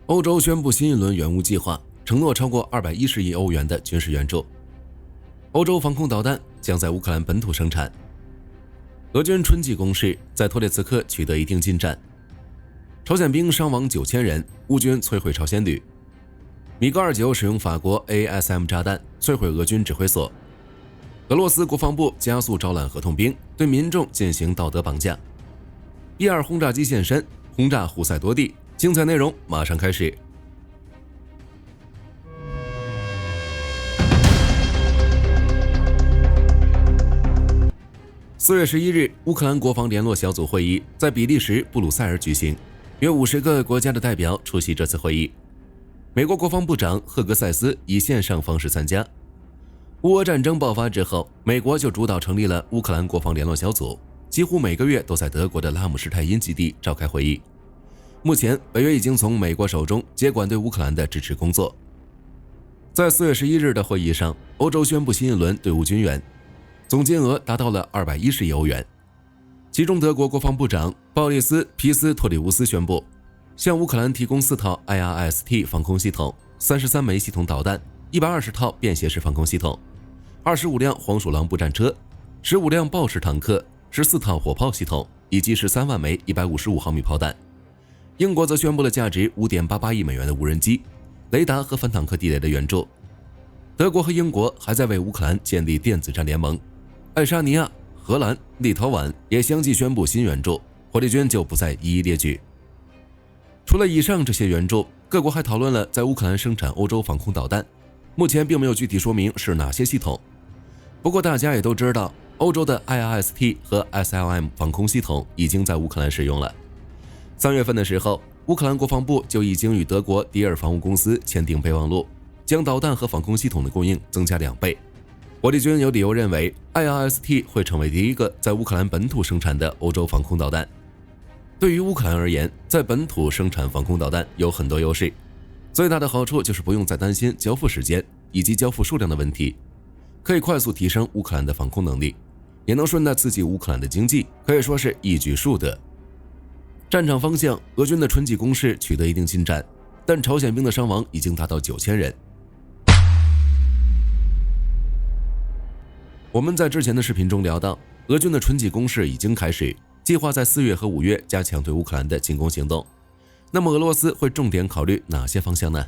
欧洲宣布新一轮援乌计划，承诺超过210亿欧元的军事援助。欧洲防空导弹将在乌克兰本土生产。俄军春季攻势在托列茨克取得一定进展。朝鲜兵伤亡9000人，乌军摧毁朝鲜旅。米格29使用法国 ASM 炸弹摧毁俄军指挥所。俄罗斯国防部加速招揽合同兵，对民众进行道德绑架。B-2轰炸机现身，轰炸胡塞多地。精彩内容马上开始。4月11日，乌克兰国防联络小组会议在比利时布鲁塞尔举行，约50个国家的代表出席这次会议。美国国防部长赫格塞斯以线上方式参加。乌俄战争爆发之后，美国就主导成立了乌克兰国防联络小组，几乎每个月都在德国的拉姆施泰因基地召开会议。目前，北约已经从美国手中接管对乌克兰的支持工作。在4月11日的会议上，欧洲宣布新一轮对乌军援，总金额达到了210亿欧元。其中，德国国防部长鲍里斯·皮斯托里乌斯宣布，向乌克兰提供4套 IRST 防空系统、33枚系统导弹、120套便携式防空系统、25辆黄鼠狼步战车、15辆豹式坦克、14套火炮系统以及13万枚155毫米炮弹。英国则宣布了价值5.88亿美元的无人机、雷达和反坦克地雷的援助。德国和英国还在为乌克兰建立电子战联盟。爱沙尼亚、荷兰、立陶宛也相继宣布新援助，火力军就不再一一列举。除了以上这些援助，各国还讨论了在乌克兰生产欧洲防空导弹，目前并没有具体说明是哪些系统。不过大家也都知道，欧洲的 IRST 和 SLM 防空系统已经在乌克兰使用了。3月份的时候，乌克兰国防部就已经与德国迪尔防务公司签订备忘录，将导弹和防空系统的供应增加2倍。火力军有理由认为 IRST 会成为第一个在乌克兰本土生产的欧洲防空导弹。对于乌克兰而言，在本土生产防空导弹有很多优势，最大的好处就是不用再担心交付时间以及交付数量的问题，可以快速提升乌克兰的防空能力，也能顺带刺激乌克兰的经济，可以说是一举数得。战场方向，俄军的春季攻势取得一定进展，但朝鲜兵的伤亡已经达到9000人。我们在之前的视频中聊到，俄军的春季攻势已经开始，计划在4月和5月加强对乌克兰的进攻行动。那么俄罗斯会重点考虑哪些方向呢？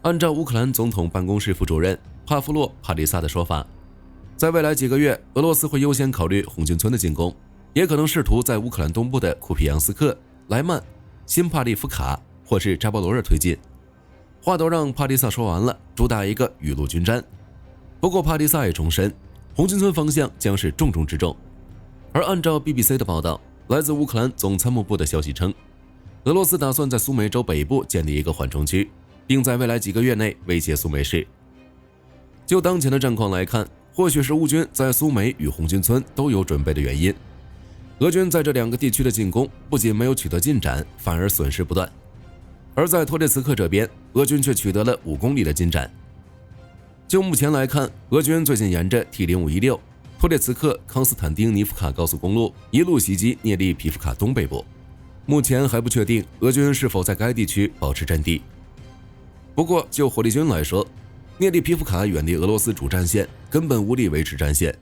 按照乌克兰总统办公室副主任帕夫洛·帕利萨的说法，在未来几个月，俄罗斯会优先考虑红军村的进攻，也可能试图在乌克兰东部的库皮扬斯克、莱曼、新帕利夫卡或是扎波罗热推进。话都让帕利萨说完了，主打一个雨露均沾。不过帕利萨也重申，红军村方向将是重中之重。而按照 BBC 的报道，来自乌克兰总参谋部的消息称，俄罗斯打算在苏梅州北部建立一个缓冲区，并在未来几个月内威胁苏梅市。就当前的战况来看，或许是乌军在苏梅与红军村都有准备的原因。俄军在这2个地区的进攻不仅没有取得进展，反而损失不断。而在托列茨克这边，俄军却取得了5公里的进展。就目前来看，俄军最近沿着 T0516 托列茨克康斯坦丁尼夫卡高速公路一路袭击涅利皮夫卡东北部，目前还不确定俄军是否在该地区保持阵地。不过就火力军来说，涅利皮夫卡远离俄罗斯主战线，根本无力维持战线。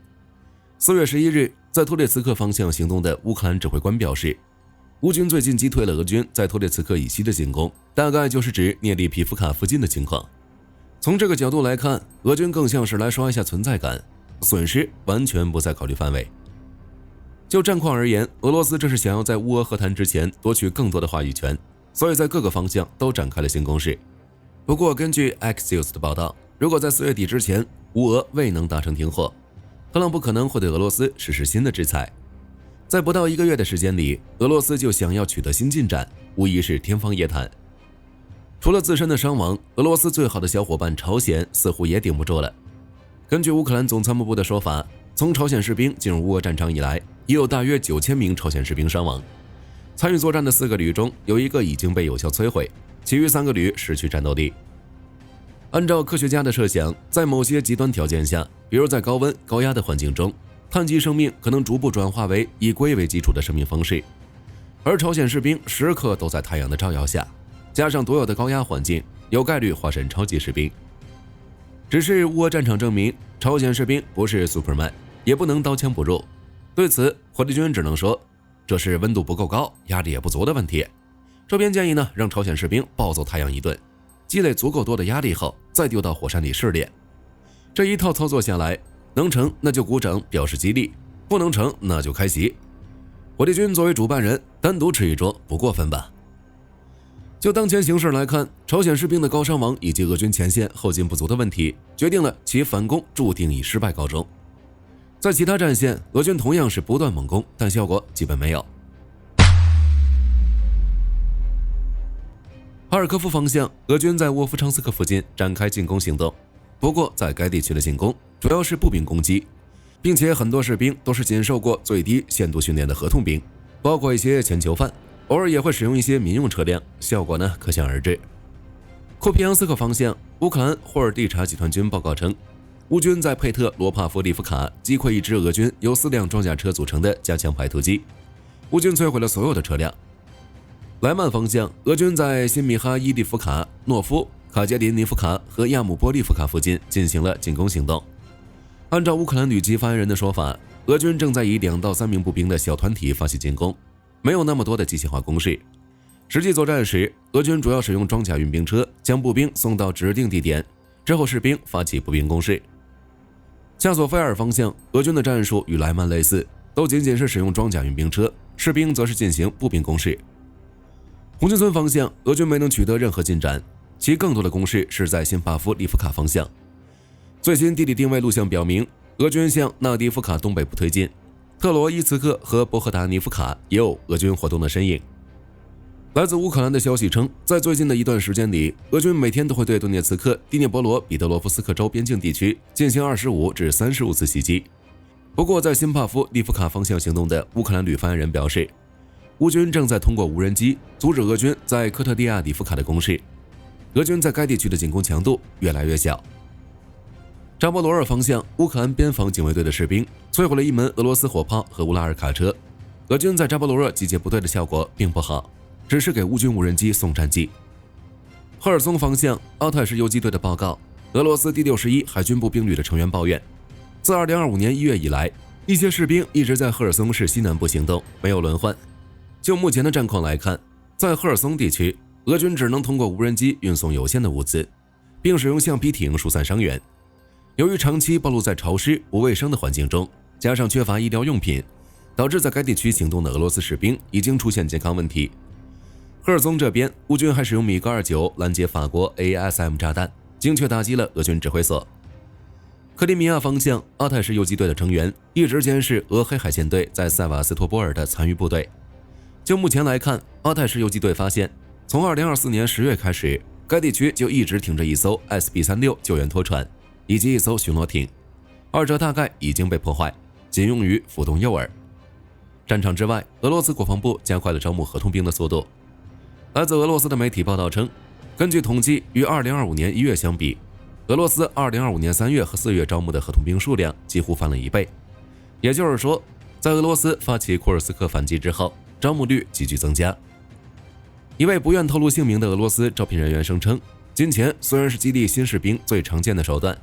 4月11日，在托列茨克方向行动的乌克兰指挥官表示，乌军最近击退了俄军在托列茨克以西的进攻，大概就是指涅利皮夫卡附近的情况。从这个角度来看，俄军更像是来刷一下存在感，损失完全不在考虑范围。就战况而言，俄罗斯这是想要在乌俄和谈之前夺取更多的话语权，所以在各个方向都展开了新攻势。不过根据 Axios 的报道，如果在4月底之前乌俄未能达成停火，特朗普可能会对俄罗斯实施新的制裁。在不到1个月的时间里，俄罗斯就想要取得新进展，无疑是天方夜谭。除了自身的伤亡，俄罗斯最好的小伙伴朝鲜似乎也顶不住了。根据乌克兰总参谋部的说法，从朝鲜士兵进入乌俄战场以来，已有大约9000名朝鲜士兵伤亡。参与作战的4个旅中，有1个已经被有效摧毁，其余3个旅失去战斗力。按照科学家的设想，在某些极端条件下，比如在高温、高压的环境中，碳基生命可能逐步转化为以硅为基础的生命方式。而朝鲜士兵时刻都在太阳的照耀下，加上独有的高压环境，有概率化身超级士兵。只是乌俄战场证明，朝鲜士兵不是 Superman， 也不能刀枪不入。对此，火力军只能说，这是温度不够高，压力也不足的问题。这边建议呢，让朝鲜士兵暴揍太阳一顿，积累足够多的压力后，再丢到火山里试炼。这一套操作下来，能成那就鼓掌表示激励，不能成那就开席。火力军作为主办人，单独吃一桌不过分吧？就当前形势来看，朝鲜士兵的高伤亡以及俄军前线后勤不足的问题，决定了其反攻注定以失败告终。在其他战线，俄军同样是不断猛攻，但效果基本没有。哈尔科夫方向，俄军在沃夫昌斯克附近展开进攻行动，不过在该地区的进攻主要是步兵攻击，并且很多士兵都是仅受过最低限度训练的合同兵，包括一些前囚犯，偶尔也会使用一些民用车辆，效果呢可想而知。库皮扬斯克方向，乌克兰霍尔蒂察集团军报告称，乌军在佩特罗帕夫利夫卡击溃一支俄军由4辆装甲车组成的加强排突机，乌军摧毁了所有的车辆。莱曼方向，俄军在新米哈伊利夫卡、诺夫、卡捷林尼夫卡和亚姆波利夫卡附近进行了进攻行动。按照乌克兰旅级发言人的说法，俄军正在以2到3名步兵的小团体发起进攻，没有那么多的机械化攻势。实际作战时，俄军主要使用装甲运兵车将步兵送到指定地点，之后士兵发起步兵攻势。恰索菲尔方向，俄军的战术与莱曼类似，都仅仅是使用装甲运兵车，士兵则是进行步兵攻势。红军村方向，俄军没能取得任何进展，其更多的攻势是在辛巴夫利夫卡方向。最新地理定位录像表明，俄军向纳迪夫卡东北部推进，特罗伊茨克和博赫达尼夫卡也有俄军活动的身影。来自乌克兰的消息称，在最近的一段时间里，俄军每天都会对顿涅茨克、第聂伯罗彼得罗夫斯克州边境地区进行25至35次袭击。不过，在辛帕夫利夫卡方向行动的乌克兰旅发言人表示，乌军正在通过无人机阻止俄军在科特利亚里夫卡的攻势，俄军在该地区的进攻强度越来越小。扎波罗热方向，乌克兰边防警卫队的士兵摧毁了一门俄罗斯火炮和乌拉尔卡车。俄军在扎波罗热集结部队的效果并不好，只是给乌军无人机送战绩。赫尔松方向，奥泰什游击队的报告，俄罗斯第61海军步兵旅的成员抱怨，自2025年1月以来，一些士兵一直在赫尔松市西南部行动，没有轮换。就目前的战况来看，在赫尔松地区，俄军只能通过无人机运送有限的物资，并使用橡皮艇疏散伤员。由于长期暴露在潮湿不卫生的环境中，加上缺乏医疗用品，导致在该地区行动的俄罗斯士兵已经出现健康问题。赫尔松这边，乌军还使用米格29拦截法国 ASM 炸弹，精确打击了俄军指挥所。克里米亚方向，阿泰什游击队的成员一直监视俄黑海舰队在塞瓦斯托波尔的残余部队。就目前来看，阿泰什游击队发现，从2024年10月开始，该地区就一直停着一艘 SB-36 救援拖船以及一艘巡逻艇，二者大概已经被破坏，仅用于浮动诱饵。战场之外，俄罗斯国防部加快了招募合同兵的速度。来自俄罗斯的媒体报道称，根据统计，与2025年1月相比，俄罗斯2025年3月和4月招募的合同兵数量几乎翻了1倍。也就是说，在俄罗斯发起库尔斯克反击之后，招募率急剧增加。一位不愿透露姓名的俄罗斯招聘人员声称，金钱虽然是激励新士兵最常见的手段，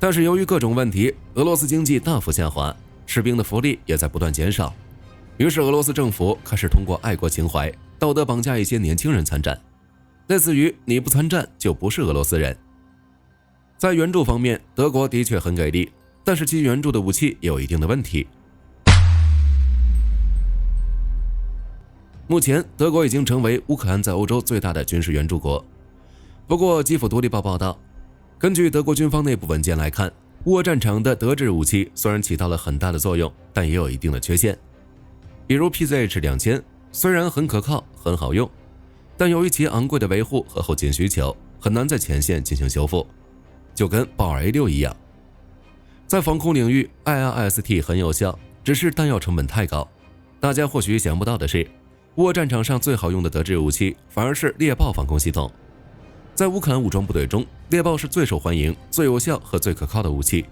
但是由于各种问题，俄罗斯经济大幅下滑，士兵的福利也在不断减少。于是俄罗斯政府开始通过爱国情怀道德绑架一些年轻人参战，类似于你不参战就不是俄罗斯人。在援助方面，德国的确很给力，但是其援助的武器也有一定的问题。目前，德国已经成为乌克兰在欧洲最大的军事援助国。不过，基辅独立报报道，根据德国军方内部文件来看，乌俄战场的德制武器虽然起到了很大的作用，但也有一定的缺陷。比如 PZH-2000 虽然很可靠、很好用，但由于其昂贵的维护和后勤需求，很难在前线进行修复，就跟豹尔 A6 一样。在防空领域 ，IRST 很有效，只是弹药成本太高。大家或许想不到的是，乌俄战场上最好用的德制武器反而是猎豹防空系统。在乌克兰武装部队中，猎豹是最受欢迎、最有效和最可靠的武器。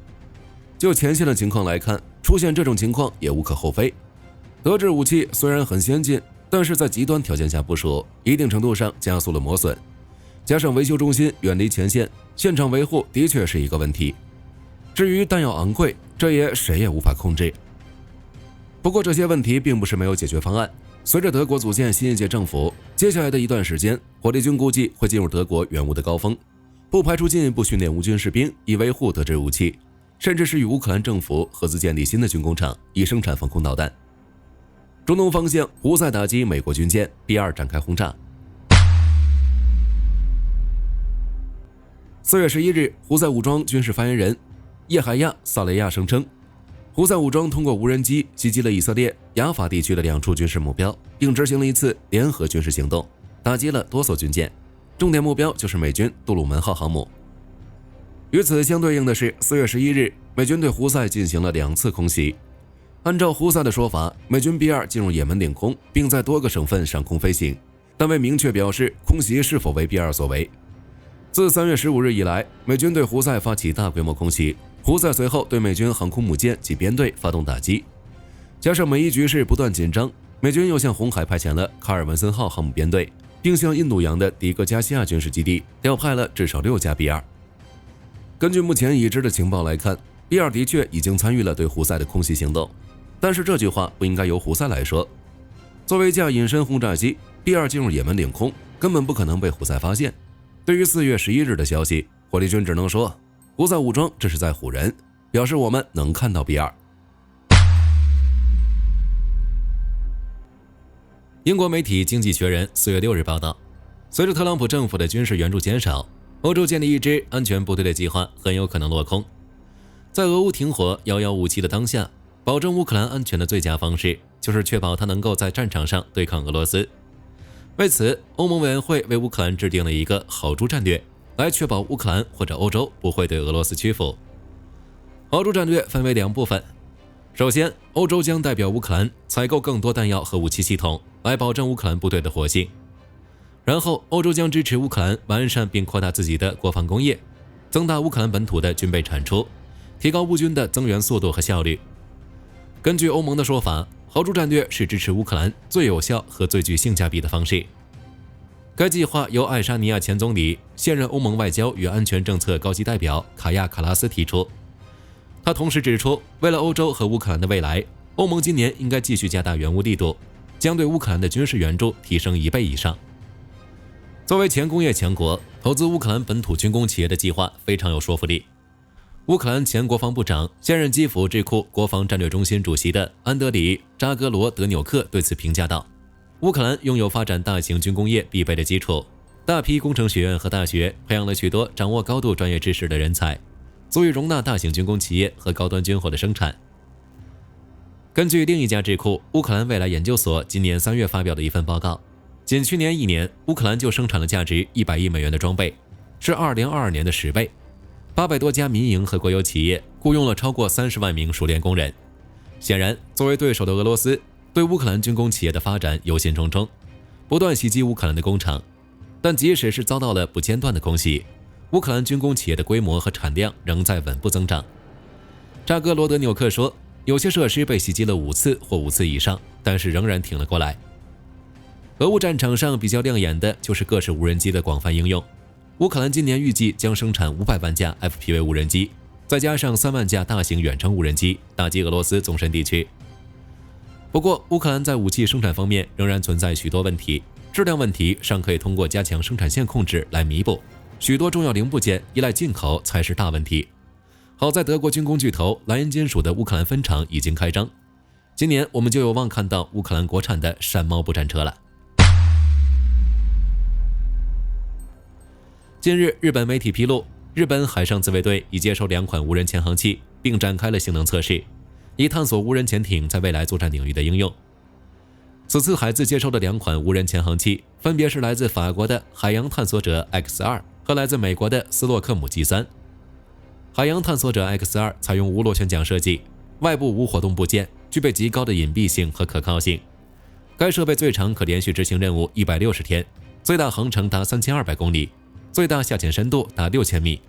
就前线的情况来看，出现这种情况也无可厚非。德制武器虽然很先进，但是在极端条件下部署，一定程度上加速了磨损。加上维修中心远离前线，现场维护的确是一个问题。至于弹药昂贵，这也谁也无法控制。不过这些问题并不是没有解决方案。随着德国组建新一届政府，接下来的一段时间，火力军估计会进入德国援乌的高峰，不排除进一步训练乌军士兵以维护德制武器，甚至是与乌克兰政府合资建立新的军工厂，以生产防空导弹。中东方向，胡塞打击美国军舰 B2 展开轰炸。4月11日，胡塞武装军事发言人叶海亚·萨雷亚声称，胡塞武装通过无人机袭击了以色列亚法地区的2处军事目标，并执行了一次联合军事行动，打击了多艘军舰，重点目标就是美军杜鲁门号航母。与此相对应的是，4月11日，美军对胡塞进行了2次空袭。按照胡塞的说法，美军 B2 进入也门领空，并在多个省份上空飞行，但未明确表示空袭是否为 B2 所为。自3月15日以来，美军对胡塞发起大规模空袭，胡塞随后对美军航空母舰及编队发动打击。加上美伊局势不断紧张，美军又向红海派遣了卡尔文森号航母编队，并向印度洋的迪戈加西亚军事基地调派了至少6架 B2。根据目前已知的情报来看， B2 的确已经参与了对胡塞的空袭行动，但是这句话不应该由胡塞来说。作为一架隐身轰炸机， B2 进入也门领空，根本不可能被胡塞发现。对于4月11日的消息，火力军只能说胡塞武装这是在唬人，表示我们能看到 B2。英国媒体《经济学人》4月6日报道，随着特朗普政府的军事援助减少，欧洲建立一支安全部队的计划很有可能落空。在俄乌停火遥遥无期的当下，保证乌克兰安全的最佳方式就是确保它能够在战场上对抗俄罗斯。为此，欧盟委员会为乌克兰制定了一个豪猪战略，来确保乌克兰或者欧洲不会对俄罗斯屈服。豪猪战略分为2部分，首先，欧洲将代表乌克兰采购更多弹药和武器系统，来保证乌克兰部队的活性。然后，欧洲将支持乌克兰完善并扩大自己的国防工业，增大乌克兰本土的军备产出，提高乌军的增援速度和效率。根据欧盟的说法，豪猪战略是支持乌克兰最有效和最具性价比的方式。该计划由爱沙尼亚前总理、现任欧盟外交与安全政策高级代表卡亚卡拉斯提出。他同时指出，为了欧洲和乌克兰的未来，欧盟今年应该继续加大援乌力度，将对乌克兰的军事援助提升1倍以上。作为前工业强国，投资乌克兰本土军工企业的计划非常有说服力。乌克兰前国防部长、现任基辅智库国防战略中心主席的安德里·扎戈罗德纽克对此评价道：“乌克兰拥有发展大型军工业必备的基础，大批工程学院和大学培养了许多掌握高度专业知识的人才，足以容纳大型军工企业和高端军火的生产。”根据另一家智库乌克兰未来研究所今年3月发表的一份报告，仅去年1年，乌克兰就生产了价值100亿美元的装备，是2022年的10倍。800多家民营和国有企业雇佣了超过30万名熟练工人。显然，作为对手的俄罗斯对乌克兰军工企业的发展忧心忡忡，不断袭击乌克兰的工厂。但即使是遭到了不间断的空袭，乌克兰军工企业的规模和产量仍在稳步增长。扎戈罗德纽克说，有些设施被袭击了5次或5次以上，但是仍然挺了过来。俄乌战场上比较亮眼的就是各式无人机的广泛应用。乌克兰今年预计将生产500万架 FPV 无人机，再加上3万架大型远程无人机，打击俄罗斯纵深地区。不过，乌克兰在武器生产方面仍然存在许多问题，质量问题尚可以通过加强生产线控制来弥补，许多重要零部件依赖进口才是大问题。好在德国军工巨头莱茵金属的乌克兰分厂已经开张，今年我们就有望看到乌克兰国产的山猫步战车了。近日，日本媒体披露，日本海上自卫队已接收2款无人潜航器，并展开了性能测试，以探索无人潜艇在未来作战领域的应用。此次海自接收的2款无人潜航器，分别是来自法国的海洋探索者 X2 和来自美国的斯洛克姆 G3。海洋探索者 X2 采用无螺旋桨设计，外部无活动部件，具备极高的隐蔽性和可靠性。该设备最长可连续执行任务160天，最大航程达3200公里。最大下潜深度达6000米，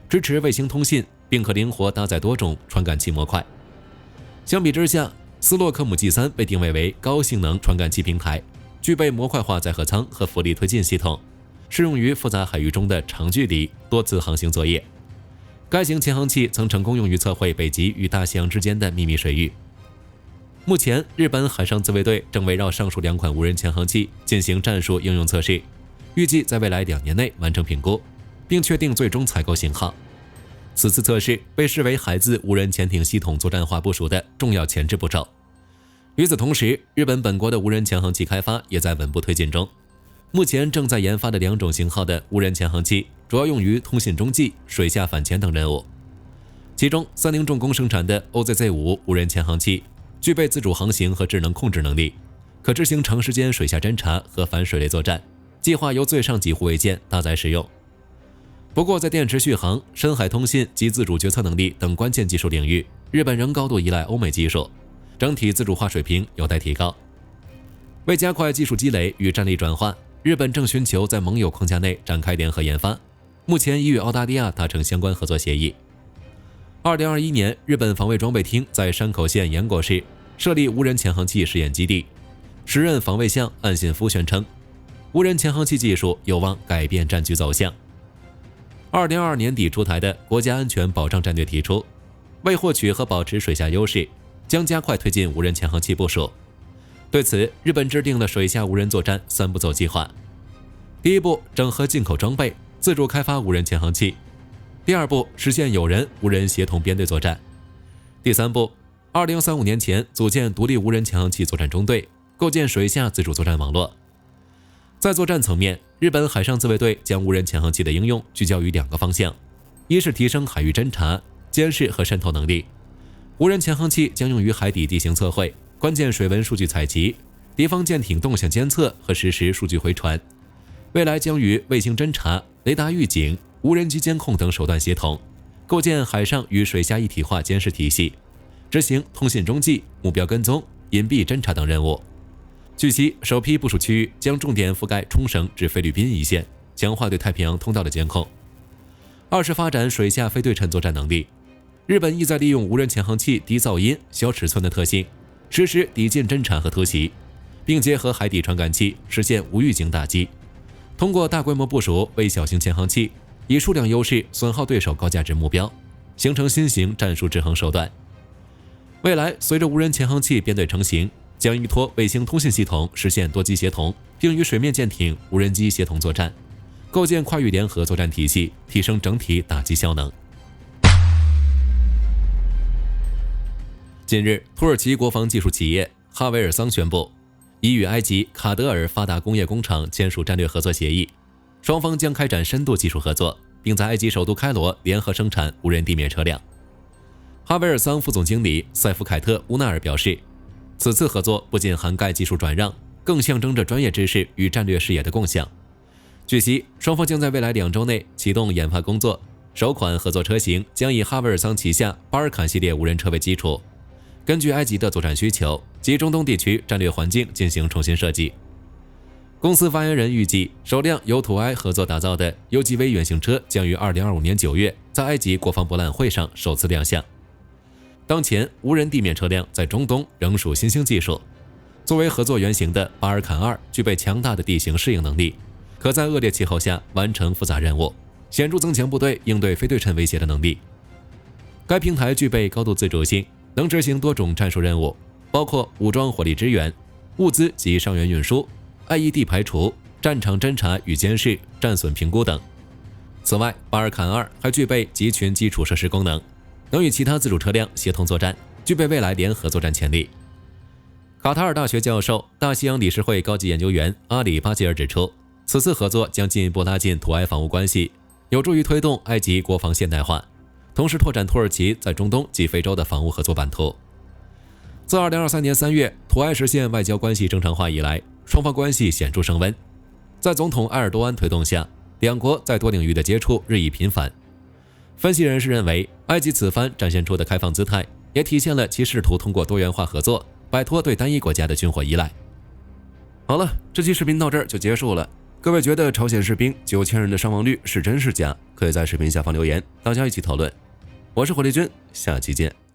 支持卫星通信，并可灵活搭载多种传感器模块。相比之下，斯洛克姆 G3 被定位为高性能传感器平台，具备模块化载荷舱和浮力推进系统，适用于复杂海域中的长距离多次航行作业。该型潜航器曾成功用于测绘北极与大西洋之间的秘密水域。目前，日本海上自卫队正围绕上述2款无人潜航器进行战术应用测试，预计在未来2年内完成评估，并确定最终采购型号。此次测试被视为海自无人潜艇系统作战化部署的重要前置步骤。与此同时，日本本国的无人潜航器开发也在稳步推进中。目前正在研发的2种型号的无人潜航器，主要用于通信中继、水下反潜等任务。其中，三菱重工生产的 OZZ-5 无人潜航器具备自主航行和智能控制能力，可执行长时间水下侦察和反水雷作战，计划由最上级护卫舰搭载使用。不过，在电池续航、深海通信及自主决策能力等关键技术领域，日本仍高度依赖欧美技术，整体自主化水平有待提高。为加快技术积累与战力转化，日本正寻求在盟友框架内展开联合研发，目前已与澳大利亚达成相关合作协议。2021年，日本防卫装备厅在山口县岩国市设立无人潜航器试验基地。时任防卫相岸信夫宣称，无人潜航器技术有望改变战局走向。2022年底出台的国家安全保障战略提出，为获取和保持水下优势，将加快推进无人潜航器部署。对此，日本制定了水下无人作战3步走计划。第1步，整合进口装备，自主开发无人潜航器；第2步，实现有人无人协同编队作战；第3步，2035年前组建独立无人潜航器作战中队，构建水下自主作战网络。在作战层面，日本海上自卫队将无人潜航器的应用聚焦于2个方向：一是提升海域侦察、监视和渗透能力。无人潜航器将用于海底地形测绘、关键水文数据采集、敌方舰艇动向监测和实时数据回传。未来将与卫星侦察、雷达预警、无人机监控等手段协同，构建海上与水下一体化监视体系，执行通信中继、目标跟踪、隐蔽侦察等任务。据悉，首批部署区域将重点覆盖冲绳至菲律宾一线，强化对太平洋通道的监控。2是发展水下非对称作战能力。日本意在利用无人潜航器低噪音、小尺寸的特性，实施抵近侦察和突袭，并结合海底传感器实现无预警打击。通过大规模部署微小型潜航器，以数量优势损耗对手高价值目标，形成新型战术制衡手段。未来，随着无人潜航器编队成型，将依托卫星通信系统实现多机协同，并与水面舰艇、无人机协同作战，构建跨域联合作战体系，提升整体打击效能。近日，土耳其国防技术企业哈维尔桑宣布，已与埃及卡德尔发达工业工厂签署战略合作协议，双方将开展深度技术合作，并在埃及首都开罗联合生产无人地面车辆。哈维尔桑副总经理塞夫凯特·乌纳尔表示，此次合作不仅涵盖技术转让，更象征着专业知识与战略视野的共享。据悉，双方将在未来2周内启动研发工作，首款合作车型将以哈维尔桑旗下巴尔坎系列无人车为基础，根据埃及的作战需求及中东地区战略环境进行重新设计。公司发言人预计，首辆由土埃合作打造的 UGV 原型车将于2025年9月在埃及国防博览会上首次亮相。当前，无人地面车辆在中东仍属新兴技术。作为合作原型的巴尔坎2具备强大的地形适应能力，可在恶劣气候下完成复杂任务，显著增强部队应对非对称威胁的能力。该平台具备高度自主性，能执行多种战术任务，包括武装火力支援、物资及伤员运输、IED 排除、战场侦察与监视、战损评估等。此外，巴尔坎2还具备集群基础设施功能，能与其他自主车辆协同作战，具备未来联合作战潜力。卡塔尔大学教授、大西洋理事会高级研究员阿里巴吉尔指出，此次合作将进一步拉近土埃防务关系，有助于推动埃及国防现代化，同时拓展土耳其在中东及非洲的防务合作版图。自2023年3月土埃实现外交关系正常化以来，双方关系显著升温。在总统埃尔多安推动下，两国在多领域的接触日益频繁。分析人士认为，埃及此番展现出的开放姿态，也体现了其试图通过多元化合作，摆脱对单一国家的军火依赖。好了，这期视频到这儿就结束了。各位觉得朝鲜士兵9000人的伤亡率是真是假？可以在视频下方留言，大家一起讨论。我是火力军，下期见。